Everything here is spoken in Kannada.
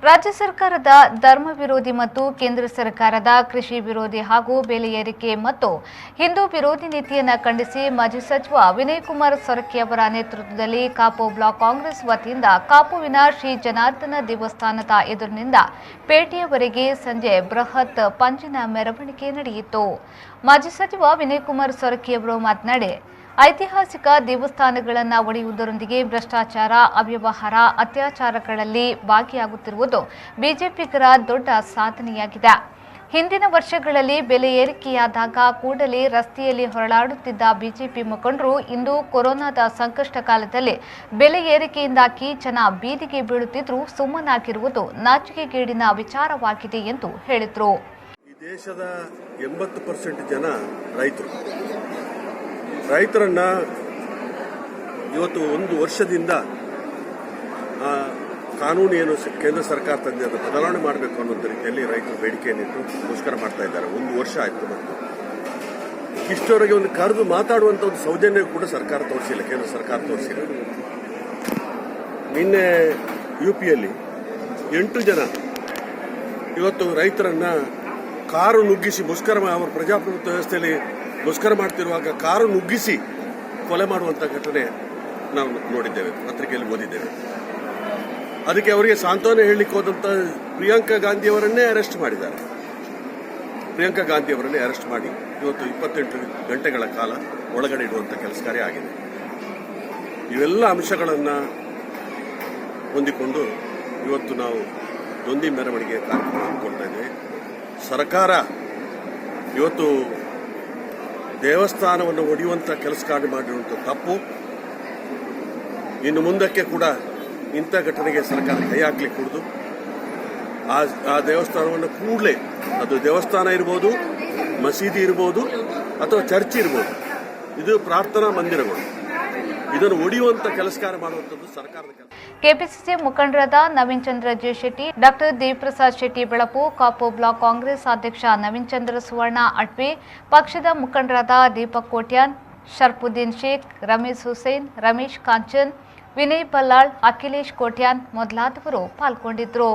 ರಾಜ್ಯ ಸರ್ಕಾರದ ಧರ್ಮ ವಿರೋಧಿ ಮತ್ತು ಕೇಂದ್ರ ಸರ್ಕಾರದ ಕೃಷಿ ವಿರೋಧಿ ಹಾಗೂ ಬೆಲೆ ಏರಿಕೆ ಮತ್ತು ಹಿಂದೂ ವಿರೋಧಿ ನೀತಿಯನ್ನು ಖಂಡಿಸಿ ಮಾಜಿ ಸಚಿವ ವಿನಯ್ ಕುಮಾರ್ ಸೊರಕೆ ಅವರ ನೇತೃತ್ವದಲ್ಲಿ ಕಾಪು ಬ್ಲಾಕ್ ಕಾಂಗ್ರೆಸ್ ವತಿಯಿಂದ ಕಾಪುವಿನ ಶ್ರೀ ಜನಾರ್ದನ ದೇವಸ್ಥಾನದ ಎದುರಿನಿಂದ ಪೇಟೆಯವರೆಗೆ ಸಂಜೆ ಬೃಹತ್ ಪಂಜಿನ ಮೆರವಣಿಗೆ ನಡೆಯಿತು. ಮಾಜಿ ಸಚಿವ ವಿನಯ್ ಕುಮಾರ್ ಸೊರಕೆ ಅವರು ಮಾತನಾಡಿ, ಐತಿಹಾಸಿಕ ದೇವಸ್ಥಾನಗಳನ್ನು ಒಡೆಯುವುದರೊಂದಿಗೆ ಭ್ರಷ್ಟಾಚಾರ, ಅವ್ಯವಹಾರ, ಅತ್ಯಾಚಾರಗಳಲ್ಲಿ ಭಾಗಿಯಾಗುತ್ತಿರುವುದು ಬಿಜೆಪಿಗರ ದೊಡ್ಡ ಸಾಧನೆಯಾಗಿದೆ. ಹಿಂದಿನ ವರ್ಷಗಳಲ್ಲಿ ಬೆಲೆ ಏರಿಕೆಯಾದಾಗ ಕೂಡಲೇ ರಸ್ತೆಯಲ್ಲಿ ಹೊರಳಾಡುತ್ತಿದ್ದ ಬಿಜೆಪಿ ಮುಖಂಡರು ಇಂದು ಕೊರೋನಾದ ಸಂಕಷ್ಟ ಕಾಲದಲ್ಲಿ ಬೆಲೆ ಏರಿಕೆಯಿಂದಾಗಿ ಜನ ಬೀದಿಗೆ ಬೀಳುತ್ತಿದ್ದರೂ ಸುಮ್ಮನಾಗಿರುವುದು ನಾಚಿಕೆಗೇಡಿನ ವಿಚಾರವಾಗಿದೆ ಎಂದು ಹೇಳಿದರು. ಈ ದೇಶದ 80% ಜನ ರೈತರನ್ನ ಇವತ್ತು ಒಂದು ವರ್ಷದಿಂದ ಕಾನೂನು ಏನು ಕೇಂದ್ರ ಸರ್ಕಾರ ತಂದಿದೆ ಅದನ್ನು ಬದಲಾವಣೆ ಮಾಡಬೇಕು ಅನ್ನೋ ರೀತಿಯಲ್ಲಿ ರೈತರು ಬೇಡಿಕೆಯನ್ನಿಟ್ಟು ಮುಷ್ಕರ ಮಾಡ್ತಾ ಇದ್ದಾರೆ. ಒಂದು ವರ್ಷ ಆಯಿತು. ಮತ್ತು ಇಷ್ಟವರೆಗೆ ಒಂದು ಕರೆದು ಮಾತಾಡುವಂಥ ಒಂದು ಸೌಜನ್ಯ ಕೂಡ ಸರ್ಕಾರ ತೋರಿಸಿಲ್ಲ, ಕೇಂದ್ರ ಸರ್ಕಾರ ತೋರಿಸಿಲ್ಲ. ನಿನ್ನೆ ಯುಪಿಯಲ್ಲಿ 8 ಜನ ಇವತ್ತು ರೈತರನ್ನ ಕಾರು ನುಗ್ಗಿಸಿ ಮುಷ್ಕರ, ಅವರ ಪ್ರಜಾಪ್ರಭುತ್ವ ವ್ಯವಸ್ಥೆಯಲ್ಲಿ ಮುಷ್ಕರ ಮಾಡ್ತಿರುವಾಗ ಕಾರು ನುಗ್ಗಿಸಿ ಕೊಲೆ ಮಾಡುವಂಥ ಘಟನೆ ನಾವು ನೋಡಿದ್ದೇವೆ, ಪತ್ರಿಕೆಯಲ್ಲಿ ಓದಿದ್ದೇವೆ. ಅದಕ್ಕೆ ಅವರಿಗೆ ಸಾಂತ್ವನ ಹೇಳಲಿಕ್ಕೆ ಹೋದಂಥ ಪ್ರಿಯಾಂಕಾ ಗಾಂಧಿಯವರನ್ನೇ ಅರೆಸ್ಟ್ ಮಾಡಿದ್ದಾರೆ. ಪ್ರಿಯಾಂಕಾ ಗಾಂಧಿಯವರನ್ನೇ ಅರೆಸ್ಟ್ ಮಾಡಿ ಇವತ್ತು 28 ಗಂಟೆಗಳ ಕಾಲ ಒಳಗಡೆ ಇಡುವಂಥ ಕೆಲಸ ಕಾರ್ಯ ಆಗಿದೆ. ಇವೆಲ್ಲ ಅಂಶಗಳನ್ನು ಹೊಂದಿಕೊಂಡು ಇವತ್ತು ನಾವು ದೊಂದಿ ಮೆರವಣಿಗೆ ಕಾರ್ಯಕ್ರಮ ಹಮ್ಮಿಕೊಳ್ತಾ ಇದ್ದೇವೆ. ಸರ್ಕಾರ ಇವತ್ತು ದೇವಸ್ಥಾನವನ್ನು ಒಡೆಯುವಂಥ ಕೆಲಸ ಕಾರ್ಯ ಮಾಡಿರುವಂಥ ತಪ್ಪು. ಇನ್ನು ಮುಂದಕ್ಕೆ ಕೂಡ ಇಂಥ ಘಟನೆಗೆ ಸರ್ಕಾರ ಕೈ ಹಾಕ್ಲಿಕ್ಕೆ ಕೂಡದು. ಆ ದೇವಸ್ಥಾನವನ್ನು ಕೂಡಲೇ, ಅದು ದೇವಸ್ಥಾನ ಇರ್ಬೋದು, ಮಸೀದಿ ಇರ್ಬೋದು, ಅಥವಾ ಚರ್ಚ್ ಇರ್ಬೋದು, ಇದು ಪ್ರಾರ್ಥನಾ ಮಂದಿರಗಳು, ಇದನ್ನು ಒಡೆಯುವಂತ ಕೆಲಸ ಕಾರ್ಯ ಮಾಡುವಂಥದ್ದು ಸರ್ಕಾರದ ಕೆಲಸ. ಕೆಪಿಸಿಸಿ ಮುಖಂಡರಾದ Naveen Chandra J Shetty, doctor Devaprasad Shetty Belapu, Kapu block Congress ಅಧ್ಯಕ್ಷ ನವೀನ್ ಚಂದ್ರ ಸುವರ್ಣ ಅಡ್ವಿ, ಪಕ್ಷದ ಮುಖಂಡರಾದ ದೀಪಕ್ ಕೋಟ್ಯಾನ್, ಶರ್ಫುದ್ದೀನ್ ಶೇಖ್, ರಮೇಶ್ ಹುಸೇನ್, ರಮೇಶ್ ಕಾಂಚನ್, ವಿನಯ್ ಬಲ್ಲಾಳ್, ಅಖಿಲೇಶ್ ಕೋಟ್ಯಾನ್ ಮೊದಲಾದವರು ಪಾಲ್ಗೊಂಡಿದ್ದರು.